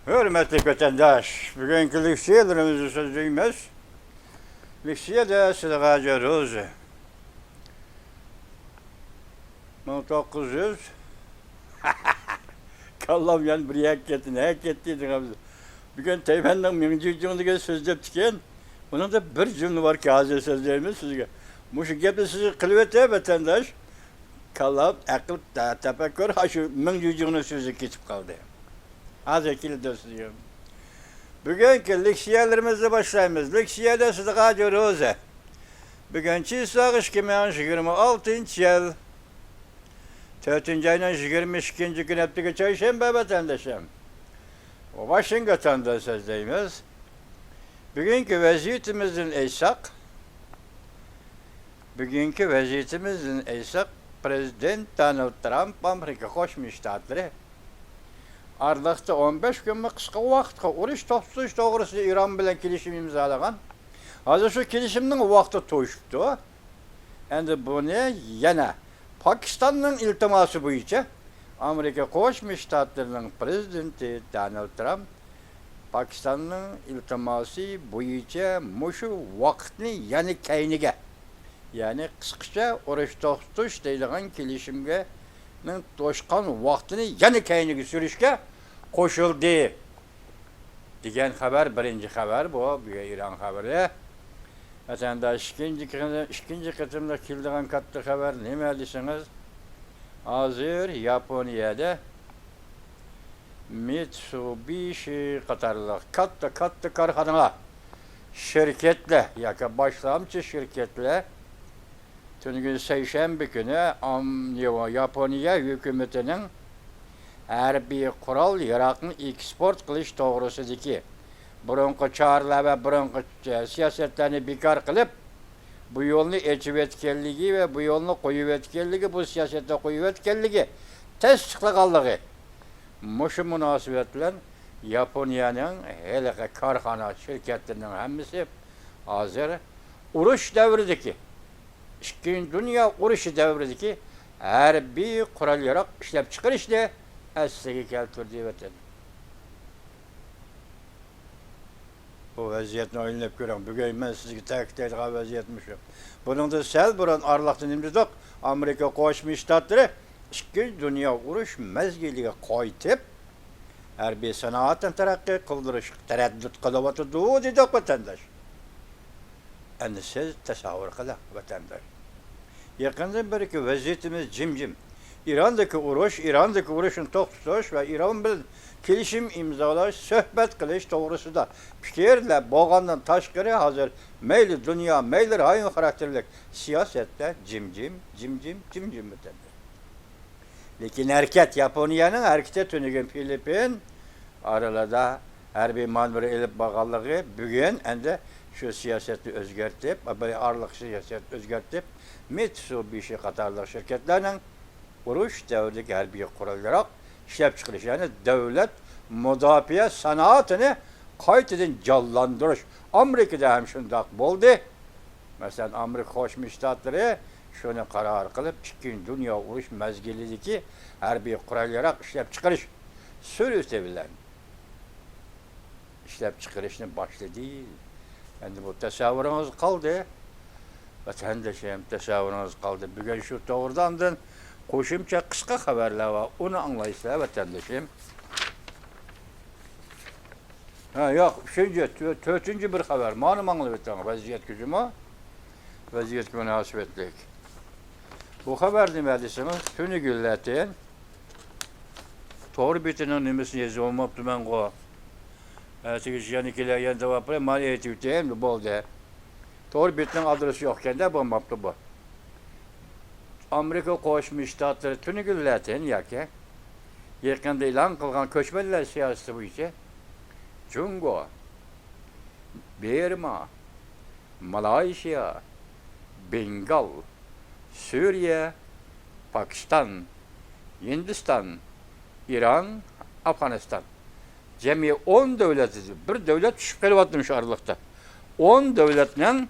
Hürmetli vatandaş, bugünkü liksiyelerimizi sözlüğümüz, liksiyede Sıdıkacı Ruzi. 1900, kallam yani bir hak ettiydin abi. Bugün Teymen'den minci sözlep diken, onun da bir cümle var ki hazır sözlerimiz sizge. Muşu gibi sizi kılvete vatandaş, kallam, akıl, tefekkür, ha şu minci sözü geçip kaldı. Hazır kilidi bugünkü liksiyelerimizi başlayımız. Liksiyede Sıdıkacı Ruzi. Bugünkü sağış 2026 yıl. 4. ayının 22. gün hepteki çarşamba vatandaşım. O Washington'da sözdeyimiz. Bugünkü vaziyetimizin eysak, Prezident Donald Trump Amerika Koşmuş Ştatları Arlıqda 15 gün qısqa vaqtqa uruş to'xtatish to'g'risida İran bilan kelishim imzolagan. Hozir shu kelishimning vaqti to'shibdi. Endi buni yana Pakistanning iltimosi bo'yicha Amerika Qo'shma Shtatlarining prezidenti Donald Trump Pakistanning iltimosi bo'yicha mushu vaqtni yana kayniga, ya'ni qisqacha urush to'xtatish deydigan kelishimga to'shqan vaqtini yana kayniga surishga qo'shildi degan xabar, birinchi xabar bu İran xabari. Vatandaş ikinci qatımda keldigan katta xabar nima desangiz, hozir Yaponiyada Mitsubishi qatorliq katta korxonalar, shirkatlar yoki boshlamchi shirkatlar tungi seshanba kuni Yaponiya hukumatining harbiy qurol yaroqni eksport qilish to'g'risidagi burunqi choralar va burunqi siyosatlarni bekor qilib, bu yo'lni ochib etganligi va bu yo'lni qo'yib etganligi, bu siyosatda qo'yib etganligi tasdiqlaganligi. Mushu munosabat bilan Yaponiyaning haliqi korxona shirkatlarining hammasi hozir urush davridagi, Ikkinchi Dünya urushi davridagi harbiy qurol yaroq ishlab chiqarishni asliga keltirdi vatan. Bu vaziyatni o'ylab ko'ring. Bugun men sizga ta'kidlaydigan vaziyatmi shu. Buningda sal burun arliqdan imzoq Amerika Qo'shma Shtatlari Ikkinchi Dünya urush mezgiliga qaytib harbiy sanoatni taraqqiy qildirish taraddud qilyapti dedi vatandaş. Endi siz tasavvur qiling vatandaş. Yaqinda bir vaziyatimiz jimjim. İran'daki urushni to'xtatish va İran bilan kelishim imzolash, suhbat qilish to'g'risida fikrlar bo'lgandan tashqari hozir mayli dunyo, mayli rayon xarakterli siyosatda jimjim o'tadi. Lekin Yaponiyaning harakati tunigan Filippin oralarda harbiy manevr elib borganligi bugun endi shu siyosatni o'zgartib, arliq siyosatni o'zgartib, Mitsubishi qatorliq shirkatlarning urush davridagi harbiy qurollar ishlab chiqarish, ya'ni davlat mudofaa sanoatini qaytadan jonlantirish. Amerikada ham shundoq bo'ldi. Masalan, Amerika Qo'shma Shtatlari shuni qaror qilib, Ikkinchi Dunyo urush mezgilidagi harbiy qurollar ishlab chiqarish surati bilan ishlab chiqarishni boshladi. Endi bu tasavvuringiz qoldi. Vatandaşım tasavvurunuz qaldı. Bugün şu doğrudandan qo'shimcha qisqa xabarlar va uni anglaysizlar vatandaşım. Ha yo'q, shuncha to'rtinchi bir xabar. Ma'ni anglab o'taman vaziyat gücümü. Vaziyat munosabatlik. Bu xabar nima desangiz, tuni gullatin to'g'ri betining nimasini yozib olmabdi men qo. Atigi yanikilar yanda vapra mal aytib bo'ldi. Doğru bitinin adresi yokken de bombaptı bu. Amerika Qo'shma Shtatlari tuni gullatin yoki yaqinda e'lon qilgan ko'chmanlar siyosati bo'yicha Jungo, Berma, Malayziya, Bengal, Suriye, Pakistan, Hindistan, İran, Afganistan. Cemi 10 devleti, bir devlet tushib qelyapti araliqda. 10 devletning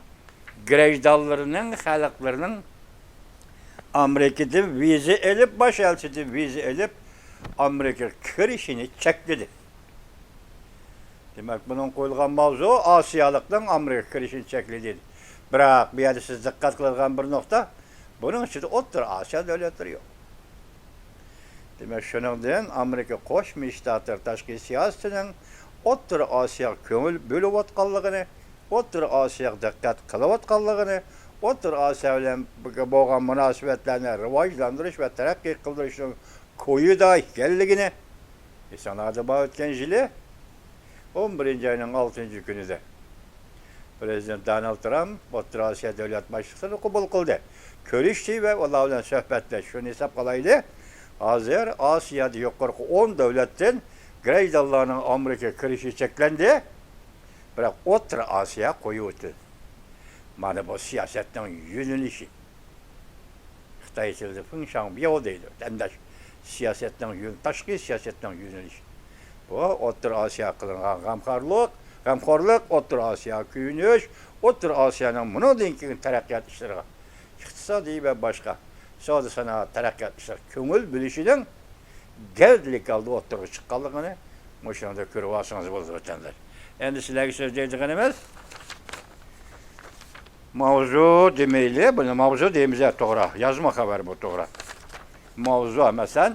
grajdonlarining, xalqlarining Amerikada viza elib, bosh elchisi viza elib Amerika kirishini chekladi. Demek bunun koyulgan mavzu Asiyalıktan Amerika kirişini çekildi. Bırak bir yerde siz dikkat kılgan bir nokta, bunun içinde Orta Asya devletleri yok. Demek şunundan Amerika Qo'shma Shtatlar tashqi siyosatining Orta Asiya ko'ngil bo'layotganligini, Orta Asiya diqqat qilayotganligini, Orta Asiya bilan bo'lgan munosabatlarni rivojlantirish va taraqqiy qildirishning ko'yida ekanligini sanada o'tgan yili 11 ayning 6 kunida Prezident Donald Trump Orta Asiya davlat boshliqlarini qabul qildi. Ko'rishdi va ular bilan suhbatlashdi. Shuni hisob qilaylik. Hozir Asiyada yuqorqi 10 davlatdan Greydalarning Amerika kirishi cheklandi. Biroq Orta Asiya qo'yib o'tdi. Mana bu siyosatning yo'nalishi. Xitoy tilida function biyo deydi. Tandash siyosatning yo'l, tashqi siyosatning yo'nalishi. Bu Orta Asiya qilingan g'amxo'rlik, Orta Asiya kuyunish, Orta Asiyaning bundan keyin taraqqiyot ishlariga iqtisodiy va boshqa savdo sanoat taraqqiyot ishlari ko'ngil bo'lishining gavdalik oldi o'tirib chiqqanligini shunda ko'rib olsangiz bo'ladi vatandoshlar. Endi sizlarga so'zlaydiganimiz mavzu demayli, buni mavzu deymiz, to'g'ri. Yozma xabar bu, to'g'ri. Mavzu masalan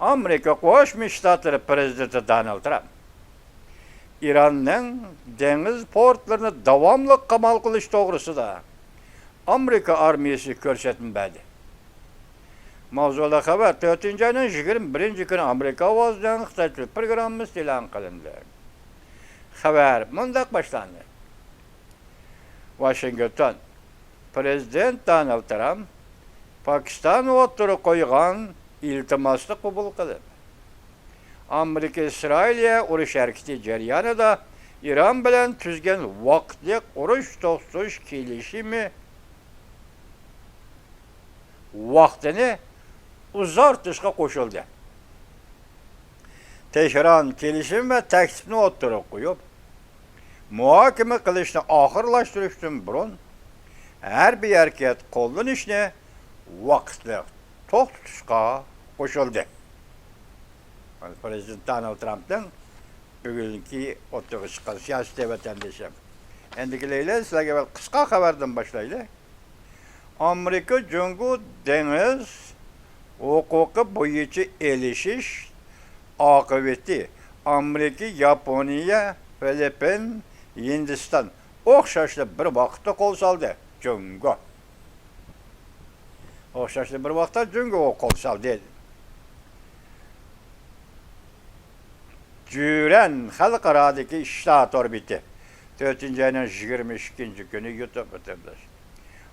Amerika Qo'shma Shtatlari prezidenti Donald Trump İranning dengiz portlarini davomli qamal qilish to'g'risida Amerika armiyasi ko'rsatmadi. Mavzuda xabar 4-ayning 21 kuni Amerika ovozidan Xitoy programmasi e'lon qilindi. Xabar mundaq boshlandi. Washington Prezident Donald Trump Pokiston o'tirib qo'ygan iltimosni qabul qildi. Amerika Isroilga urush harakati jarayonida İran bilan tuzgan vaqtli urush to'xtatish kelishimi vaqtini uzartishga qo'shildi. Tehron kelishim va taklifni o'tirib qo'yib, muhokama qilishni oxirlashtirishdan burun har bir harakat qo'llanishni vaqtli to'xtatishga qo'shildi. Prezident Donald Trump'dan bugungi o'tirib chiqqan siyosiy vatandoshim. Endi kelaylik, sizlarga qisqa xabardan boshlaylik. Amerika Jungo dengiz huquqi bo'yicha elishish oqibati Amerika, Yaponiya, Filippin, Hindiston o'xshashli bir vaqtda qo'l soldi. Jungo. O'xshashli bir vaqtda Jungo qo'l soldi. Cüren xalqaradagi ishlar orbiti 4-ayning 22 kuni YouTube o'tadi.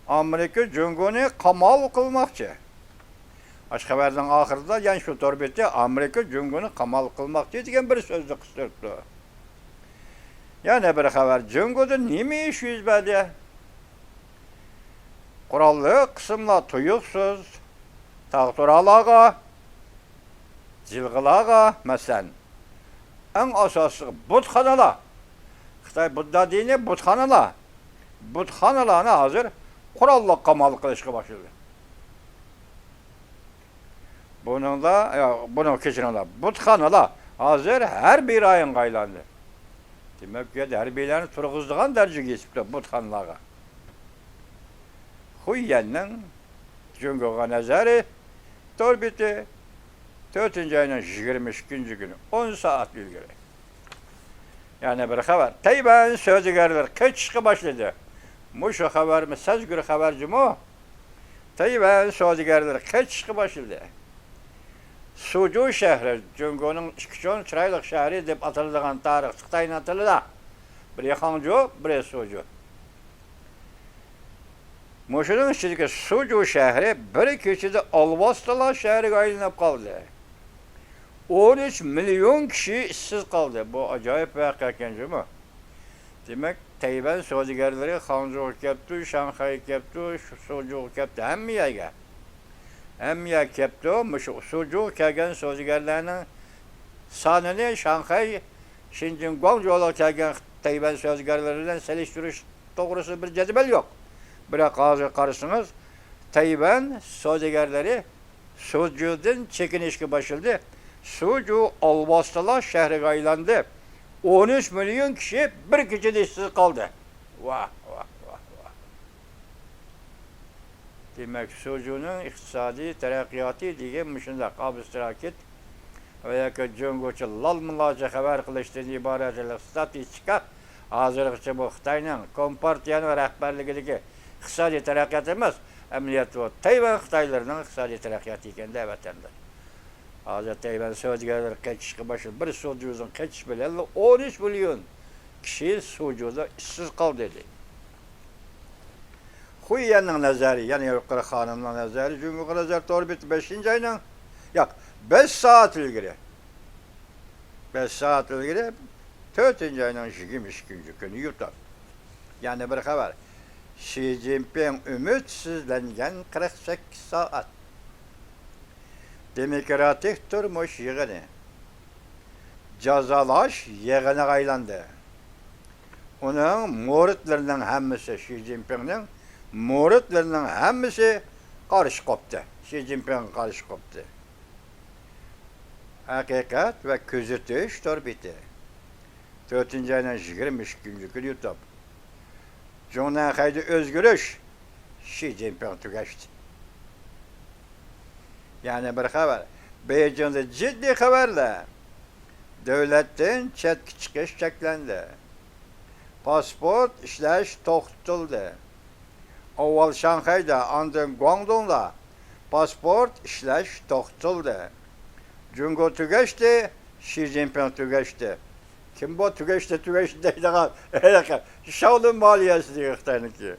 Amerika Jungoni qamal qilmoqchi. Ash xabarning oxirida yana shu orbiti Amerika Jungoni qamal qilmoqchi degan bir so'zni qistirdi. Yana bir xabar, Jungoda nima ish yuz berdi? Qurolli qismlar tuyuqsiz, taqdiralaga, jilg'ilaga, masalan en asası butxanalar. Xitoy Budda dini butxanalar. Butxanalarni hozir qurolli qamal qilishga boshladi. Buni kechiringlar. Butxanalar hozir harbiy rayonga aylandi. Demak, harbiylarni turg'izdigan darajaga yetibdi butxanalarga. Xuyanning Jungoga nazari torbiti 4-ayning 22 kuni 10 soat ilgari. Yani bir xabar. Tayvan savdogarlar qochishga boshladi. Mushu xabarmi sazgur xabarjimi? Tayvan savdogarlar qochishga boshladi. Suju shahri Jungoning ikkichon chiroyli shahri deb ataladigan tarix Xitoyning tilida. Biri Hangzhou, biri Suju. Mushuning ichidagi Suju shahri bir kechada Alvastalar shahriga aylanib qoldi. 13 milyon kişi işsiz kaldı. Bu acayip bir hakikaten mi? Demek Tayvan savdogarlari Hangzhou kepti, Shanghai kepti, Suzhou kepti, hamma yerga. Hamma yer kepti. Shu Suzhou kelgan savdogarlarning sonini Shanghai, Shenzhen, Guangzhouga kelgan Tayvan savdogarlari bilan solishtirish to'g'risida bir jadval yo'q. Biroq hozir qarasangiz, Tayvan savdogarlari Suzhoudan chekinishga boshladi. Suju Alvastalar shahriga aylandi. 13 milyon kişi bir gecede işsiz kaldı. Vah vah vah vah. Demek çocuğunun iktisadi terakkiyatı degan şunday abstrakt veya ki Cungo'cu lal mılaca haber kılıştığını ibaret edilen statistika hazırlıkçı bu Xitayning Kompartiyanın rehberliğindeki iqtisodiy taraqqiyot emas, amaliyot bu Tayvan Xitoylarning iqtisodiy taraqqiyoti ekanda vatandaş. Hozir Tayvan savdogarlari qaytishga boshladi. Bir suvjuzning qaytish bilan 13 milyon kishi suvjuda ishsiz qoldi dedi. Xuyanning nazari, ya'ni yuqori xonimning nazari, Jungo'ga nazar to'g'ri 5-oyning yo'q, 5 soat ilgari. 5 soat ilgari 4-oyning 22 kuni yurtdi. Yani bir haber. Xi Jinping ümitsizlengen 48 saat. Demokratik turmuş yığını. Cazalaş yığını aylandı. Onun muritlerinin hemmisi, Xi Jinping'nin muritlerinin hemmisi karşı koptu. Xi Jinping karşı koptu. Hakikat ve közütüş bitti. 4-oyning 22 kuni yurtdi. Cumhuriyet haydi özgürlüş, Xi Jinping tükeşti. Yani bir haber, Beijing'de ciddi haberle devletten chetki chiqish cheklendi. Pasport ishlash to'xtatildi. Avval Shanxayda, andin Guangdong'da pasport ishlash to'xtatildi. Jungo tükeşti, Xi Jinping tükeşti. Kim bu tükeşti deydiğen Shaolin maliyesi diye Xitay'nınki.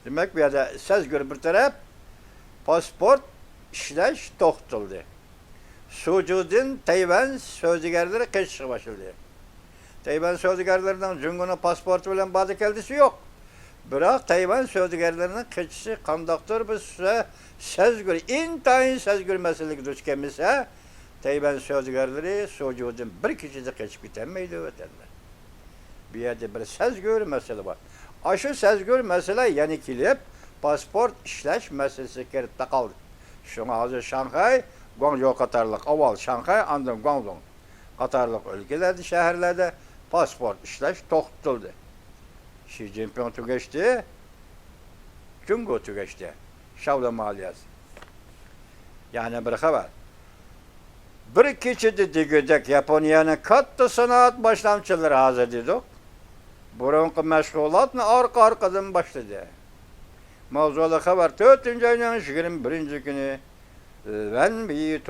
Demek bir yerde söz görüp bir taraf pasport işleş toxtuldu. Sucudun Tayvan sözcügerleri kaçışa başladı. Tayvan sözcügerlerinden Jungo'nun pasportu bilen bazı keldisi yok. Bırak Tayvan sözcügerlerinin kaçışı kandaktır bir söz görü. İntayin söz görmesilik düşkemizse Tayvan sözcügerleri sucudun bir kişi de kaçıp gitmeydi vatandaş. Bir yerde bir söz görü mesele var. Aşı söz görü mesele yani kilip pasport işleş meselesi kerette kaldı. Şuna hazır Şanghay, Guangzhou Katarlık, aval Şanghay, andın Guangdong Katarlık ülkelerde, şehirlerde pasport işleş toxtuldu. Xi Jinping tükeşti, Jungo tükeşti. Shaolin maliyesi. Yani bir haber. Bir keçidi digidek Yaponiyanın katta sanat başlamçıları hazır dedik. Burunqi meşgulatını arka-arkadan başladı. Mavzulu haber 4-oyning 21 günü ben bir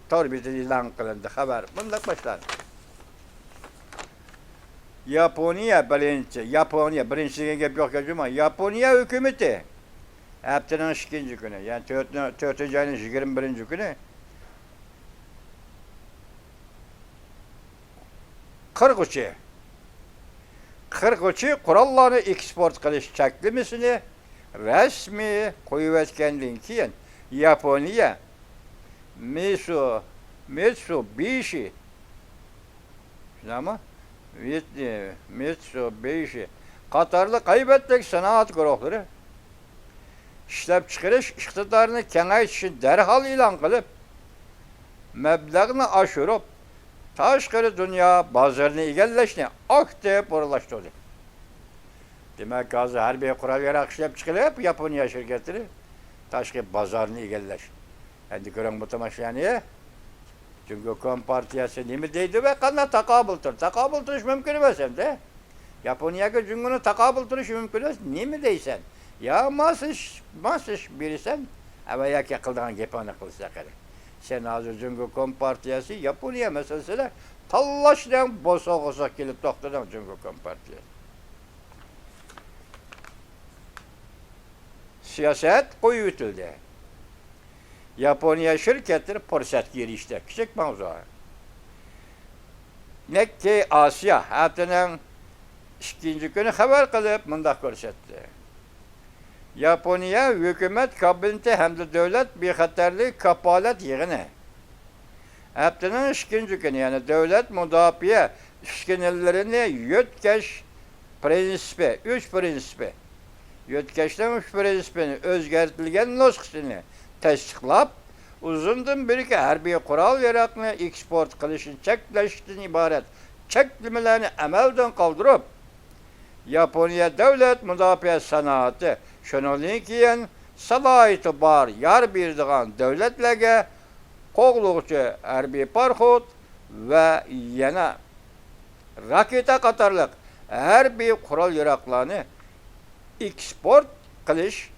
torbiti ilan kılındı haber. Bundan başlandı. Yaponiya birinci gap yok ama Yaponiya hükümeti haftanın 2. günü yani 4-oyning 21 günü 43 kurallarını eksport qilish cheklimisini resmi qo'yayotgandan keyin Yaponiya Mitsubishi Mitsubishi qatorli qaybatdagi sanoat guruhlari ishlab chiqarish iqtidorini kengaytirishni darhol e'lon qilib, mablag'ni oshirib, tashqari dunyo bozorini egallashni aktiv o'rinlashtirdi. Demak, hozir harbiy qurol-yarog' ishlab chiqilib, Yaponiya shirkatlari tashqi bozorni egallash. Endi ko'ring bu tomoshani. Chunki Kompartiyasi nima deydi va qanday taqobil turish mumkin emas endi. Yaponiyaga Junguni taqobil turish mumkin emas. Nima deysan? Ya masish berasan, avayaki qildigan gapini qilsa kerak. Sen hozir Jungo Kompartiyasi Yaponiya masalasida tallashdan bosa kelib to'xtagan Jungo Kompartiyasi. Siyaset qo'yutildi. Yaponiya şirketleri fırsatga erişdi. Kichik mavzu. Nekki Asiya haftaning 2. kuni xabar qilib mundaq ko'rsatdi. Yaponiya hukumat kabineti hamda davlat bexatarlik kapolat yig'ini haftaning 2. kuni yani davlat mudofaa uskunalarini yutkash prinsipi 3 prinsipi yutkashning 3 prinsipini o'zgartirilgan nusxasini tasdiqlab, uzundan beri harbiy qurol-yarog'ni eksport qilishni cheklashdan iborat çeklemelerini emelden kaldırıp Yaponiya devlet müdafaa sanatı şunun kiyen salayeti bar yar birdiğen devletlerge qoğluqçu harbiy parxod ve yana raketa qatarlıq harbiy qural yaraqlarını eksport qilish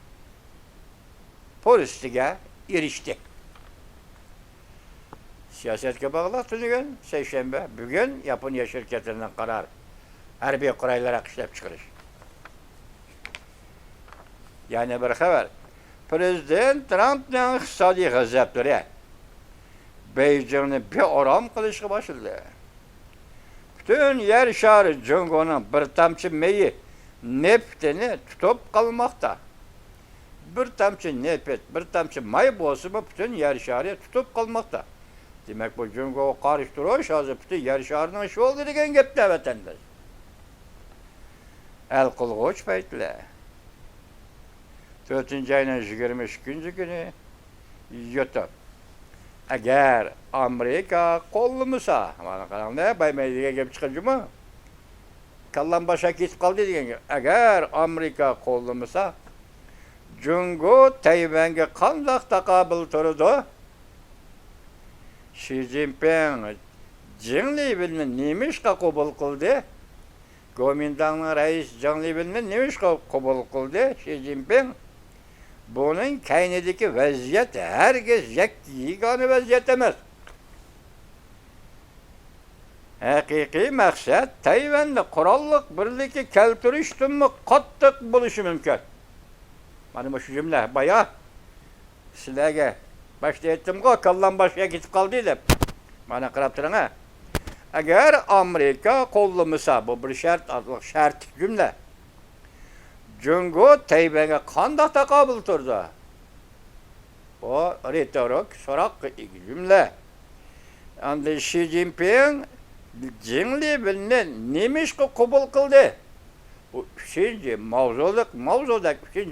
polistiga erişdi. Siyasetga bağlıq tünigen seyşembe bugün Yaponiya şirketinden karar harbiy quraylar ishlab chiqarish. Yani bir haber. Prezident Trump'ın iqtisodiy g'azablari Beijingni beorom qilishga boshladi. Bütün yer shari Jungo'nun bir tamchi meyi neftini tutib qolmoqda. Bir tamchi neft, bir tamchi may bosimi bütün yer shari tutib qolmoqda. Demek bu Jungo'ga qarshi turish hozir bütün yer sharining ishi bo'ldi degan gapda vatandosh. El qilg'uch paytlar. 4 ayının 22 günü YouTube. Eğer Amerika qo'llamasa, mana qaranglar, baymaydiga gap chiqadimi? Kallam başa ketib qoldi degan gap. Eğer Amerika qo'llamasa, Jungo Tayvanga qanday taqobil turdi? Xi Jinping Jinglibilni nemishqa qabul qildi? Kuomintangning rais Jinglibilni nemishqa qabul qildi? Xi Jinping bunun kaynideki vaziyet herkes yegane vaziyet emas. Hakiki maksat Tayvan'da qurolliq birlikka keltirishmi qattiq bo'lishi mumkin. Mana bu cümle bayağı sizlarga başta aytdim-ku, kallam boshqa ketib qoldi deb. Mana qarab turing ha. Agar Amerika qo'llamasa, bu bir shart cümle. Jungo Tayvanga qanday taqobil turdi? Bu retorik so'roq cümle. Endi Xi Jinping Jinglibilni nemishqa qabul qildi? Bu üçüncü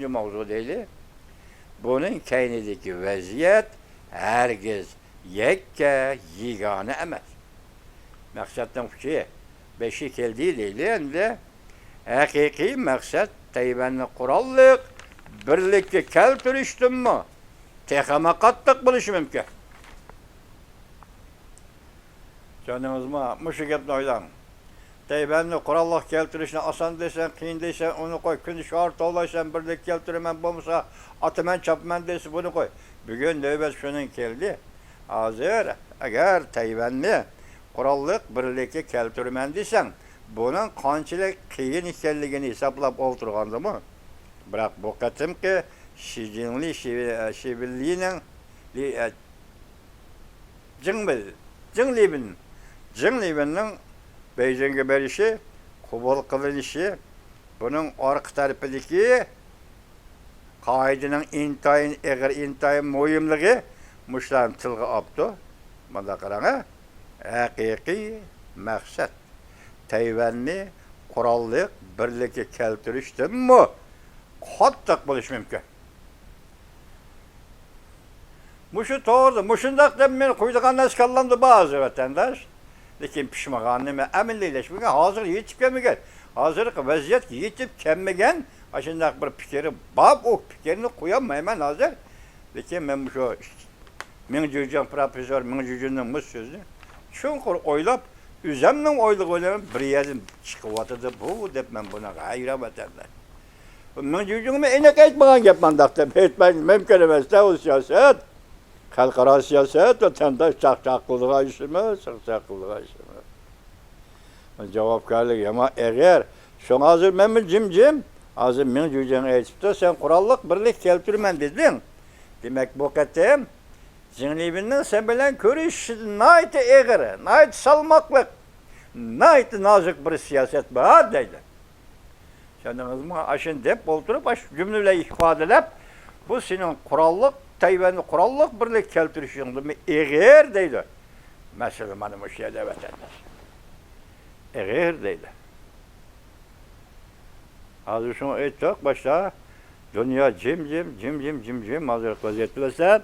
mavzu deydi. Bunun kaynideki vaziyet herkes yegane emas. Maksatdan ki beşi keldi deydi. Endi hakiki maksat Tayvanni qurolliq birlikka keltirishmi? Texama qattiq bo'lishi mumkin. Canınızma, muşu gapni o'ylang. Tayvanni qurolliq keltirishni oson desen, qiyin desen, uni qo'y. Kun shart tollaysan, birlik keltiraman bo'lmasa, ataman chopman desa, buni qo'y. Bugun navbat shuning keldi. Hozir agar Tayvanni qurolliq birlikka keltiraman desan, bunun qanchalik qiyin ekanligini hisoblab o'tirgandimi? Biroq bu qatimki Jinglibilning Beijingga berishi, qabul qilinishi, bunun orqa tarafidagi qoidaning intayin eg'ir, intayin muhimligi mushlarni tilga olibdi. Mana qarang, haqiqiy maqsad Tayvanni qurolliq birlikka keltirishmi? Qattiq bo'lishi mumkin. Muşu to'g'ri, mushundaq deb men qo'ydigan kallamda ba'zi vatandosh, lekin pishmaganini aminlashmagan, hozir yetib kelmagan. Hozirgi vaziyat yetib kelmagan, shundaq bir fikri bor, o fikrni qo'yolmayman hozir. Lekin men shu Mingjujan professor Mingjujanning bu so'zini chunqur o'ylab, o'zimning o'ylig'im bir yerdan chiqyotdi bu deb men buni hayron vatandosh. Mingjujanga aniq aytmagan gapman deb aytmay mumkin emas, u siyosat. Xalqaro siyosat vatandosh chaqchaqlığına işimi, chaqchaqlığına işimi. Javobgarlik ama eğer şoň hazır men jim, hazır men joýjany aytipdi, sen qurolliq birlik keltirmen dedin. Demek bu qatim Jinglibilning sen bilen görüş naýty eğir, naýty salmaklyk, naýty nazyk bir siyaset bar deydi. Şoňyňyzmy aşyn dep bolturup, aş cümleler ifadelep, bu senin qurolliq Tayvanni qurolliq birlik keltirishingni eğer deydi. Mesela mana bu şeyde vatandaş. Eğer deydi. Hazır şunu aytdık başta. Dünya jim hazır vaziyet bilesen.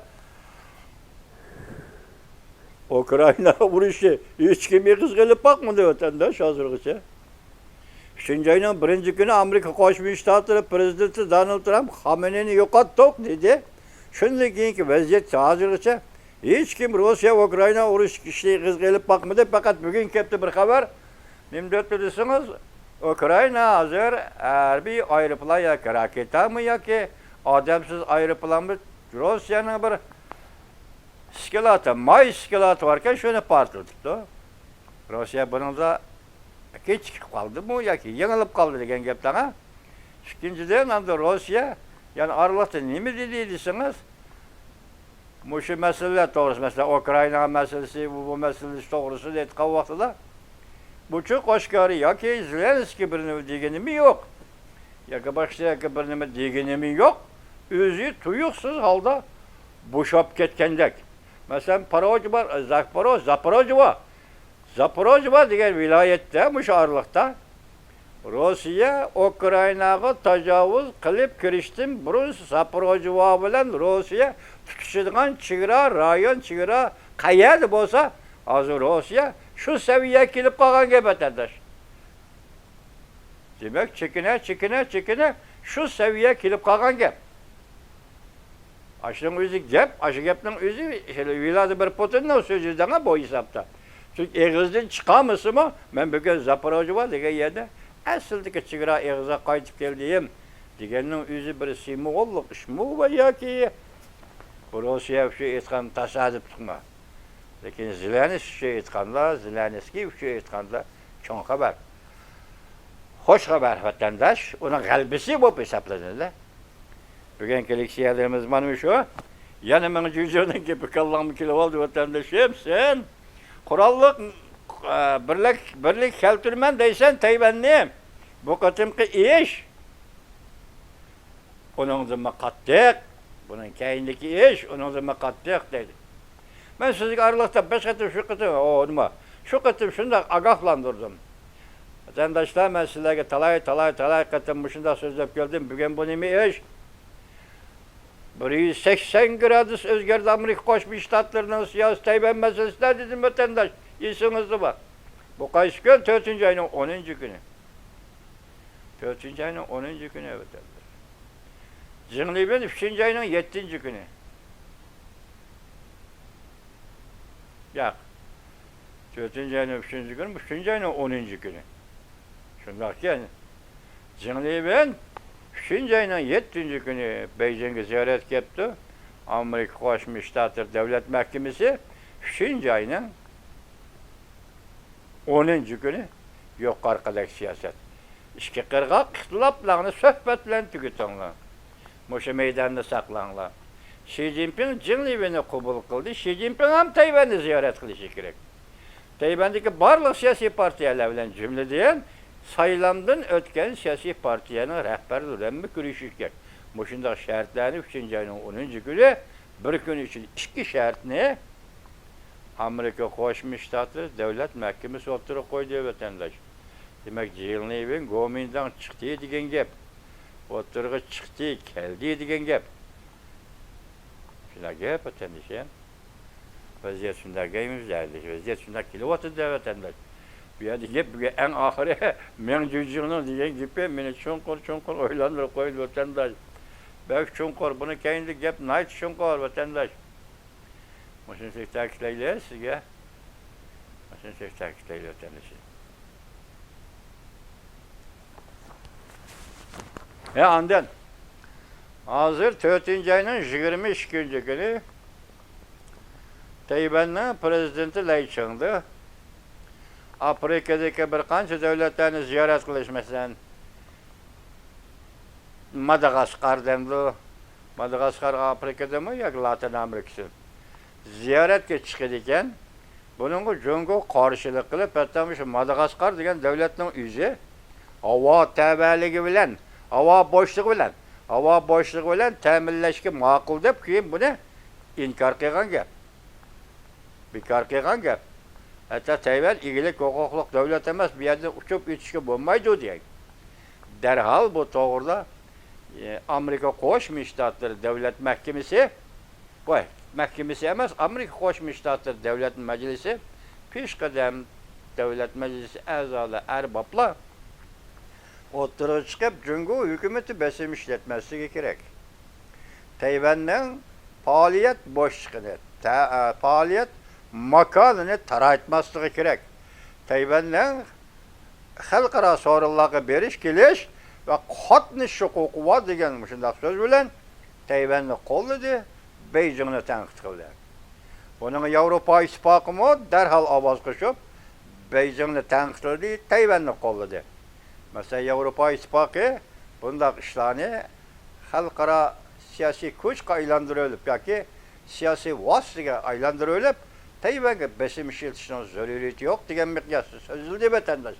Ukrayna urushi hech kimga qizg'ilib boqmadi vatandosh hozirgacha. 3-oyning 1-kuni Amerika Qo'shma Shtatlari prezidenti Donald Trump Xameneyni yo'qotdik dedi. Shundan keyingi vaziyat hozirgacha hech kim Rossiya Ukrayna urush ishiga qizg'ilib boqmadi. Faqat bugun keldi bir xabar. Nima deysiniz? Ukrayna hozir harbiy aeroplan yoki raketami yoki odamsiz aeroplanmi Rossiyaning bir iskelati, may iskelati varken şunu partladıktı. Rossiya bununda kechikib qoldimi yoki yengilib qoldi degan gapdan ha. Ikkinchidan hamda Rossiya yani aralıqda nima dedi desiniz? Mushu masalalar to'g'risida, masalan, Ukrayna masalasi, bu masalasi to'g'risida aytgan vaqtida bu çok oshkori yoki Zelenskiy bir nima deganimi yo'q. Yoki boshqa yoki bir nima deganimi yo'q. O'zi tuyuqsiz holda bo'shab ketgandek. Mesela Paroj var, Zaporojye degan viloyatda mush aralıqda Rossiya Ukraynaga tajovuz qilib kirishdan burun Zaporojye bilan Rossiya tutishadigan chegara, rayon chegara qayerda bo'lsa, hozir Rossiya shu saviyaga kelib qolgan gap vatandosh. Demak, chekina shu saviyaga kelib qolgan gap. Aşının özü gap, aşı gapning özü viladı bir Putinning so'zidan bu hesapda. Çünkü egizden çıkamısı mı? Ben bugün Zaporojye degan yerda aslidagi chegara egizga qaytib keldim deganning özü bir simvollik ishmi va yoki bu Rossiya shu aytgan tasodif chiqma. Lekin Zelenskiy shu aytganda cho'ng xabar. Xo'sh xabar vatandosh, uning g'albisi bo'lib hisoblanadi. Bugünkü leksiyalarımız mana şu. Yani ben cüzdanın gibi kallamı kilo oldu vatandaşım sen. Kurallık birlik keltirmen deysen Tayvan'ı. Bu katımki iş. Onun zımma kattık. Bunun kayındaki iş. Onun zımma kattık dedi. Ben sizi aralıkta 5 katım şu katım. Onuma. Şu katım şunda agahlandırdım. Vatandaşlar ben sizlerge talay katım başında sözlep geldim. Bugün bu nemi iş. 180 gradus özgürlüğü Amerika Qo'shma Shtatlarının siyasi Tayvan meselesine dedim vatandaş. Esinizde bak. Bu kaç gün? 4. ayının 10. günü. 4. ayının 10. günü vatandaş. Zinglibin 3. ayının 7. günü. Ya. 4. ayının 3. günü, 3. ayının 10. günü. Şundak yani. Zinglibin 3. ayının 7. günü Beijing'e ziyaret yaptı. Amerika Qo'shma Shtatlar Devlet Mahkemesi 3. ayının 10. günü yok arkadaş siyaset. İşki qirg'oq ixtiloflarni suhbat bilan tugatinglar. Mushu maydonda saqlanglar. Xi Jinping Jinglibini qabul qildi. Xi Jinping ham Tayvanni ziyorat qilishi kerak. Tayvandagi barliq siyosiy partiyalar bilan jumladan saylamdan o'tgan siyosiy partiyaning rahbarlari bilan ko'rishish kerak. Mushundaq shartlarni 3. ayning 10. kuni bir kun uchun ikki shartni Amerika Qo'shma Shtatlar Davlat Mahkemasi o'tirib qo'ydi vatandosh. Demak, Jinglibin Gomindan chiqdi degan gap. O'tirg'i chiqdi, keldi degan gap. Shunaqa gap vatandosh. Vaziyat shunday emasdi. Vaziyat shunday kelyapti vatandosh. Bu yerda gap en ahiri men jujjig'ning degan gapi meni cho'nqur o'ylantirib qo'ydi vatandosh. Bak cho'nqur buni keyingi gap nayt cho'nqur vatandosh. Shuni ta'kidlaylar sizga. Shuni ta'kidlaylar vatandosh. Ya ondan hozir 4. ayning 22. kuni Tayvanning prezidenti Lay chiqdi. Afrikadagi bir qancha davlatlarni ziyorat qilish, masalan, Madagaskar'dandı. Madagaskar Afrikadami yoki Latin Amerikasi. Ziyoratga chiqadigan, buningga Jongo qarshilik qilib, hatto shu Madagaskar degan davlatning o'zi havo tabaligi bilan, havo bo'shlig'i bilan ta'minlashga ma'qul deb keyin buni inkor qilgan gap. Bekor qilgan gap. Hatta Tayvan igilik huquqli davlat emas, bu yerda uchib o'tishga bo'lmaydi deydi. Derhal bu to'g'rida Amerika Qo'shma Shtatlar Davlat Mahkemasi Mahkemesi emas, Amerika Qo'shma Shtatlar Davlat Majlisi, peshqadam Davlat Majlisi a'zolar, arboblar o'ttirib chiqib, Jungo hukumati besim ishlatmasligi kerak. Tayvanning faoliyat boshlig'ini, faoliyat makonini taraytmasligi kerak. Tayvanning xalqaro so'rovlarga berish, kelish va qatnash huquqi bor degan shunday so'z bilan Tayvanni qo'lladi, Beijingni tanqid qildi. Buning Yevropa ittifoqi darhol ovoz qo'shib, Beijingni tanqid qildi, Tayvanni qo'lladi. Mesela Yevropa ittifoqi bunday ishlarni xalqaro siyosiy kuchga aylantirilib yoki siyosiy vositaga aylantirilib, Tayvanga besim ishlatishning zaruriyati yo'q degan miqyosda so'zildi vatandosh.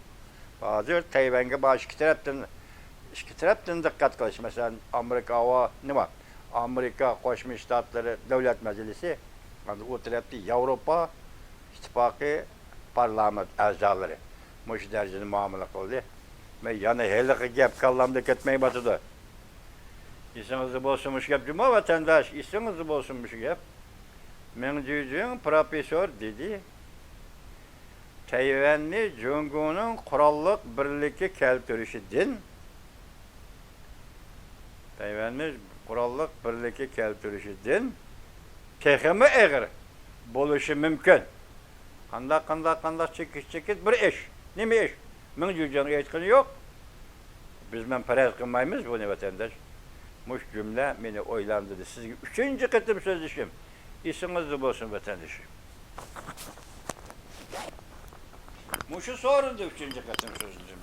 Hozir Tayvanga bosh ikki tarafdan diqqat qilish. Masalan, Amerika Qo'shma Shtatlari Davlat Majlisi, o tarafda Yevropa ittifoqi parlament a'zolari mush darajada muomala qildi. Men yana heliqi gap kallamda ketmay batidi. Esingizda bo'lsin mush gap, juma vatandosh, esingizda bo'lsin mush gap. Men jujun professor dedi. Tayvanni Jungoning qurolliq birlikka keltirishidan Tayvanni qurolliq birlikka keltirishidan texmi eg'ir bo'lishi mumkin. Qanday chekish bir ish. Nima ish? Men jujun aytgani yo'q. Biz men faraz qilmaymiz buni vatandosh. Mush cümle meni o'ylantirdi. Sizga 3-chi qatim so'zlashim. Esingizda bo'lsin vatandosh. Mushu so'rindi 3-chi qatim so'zlashim.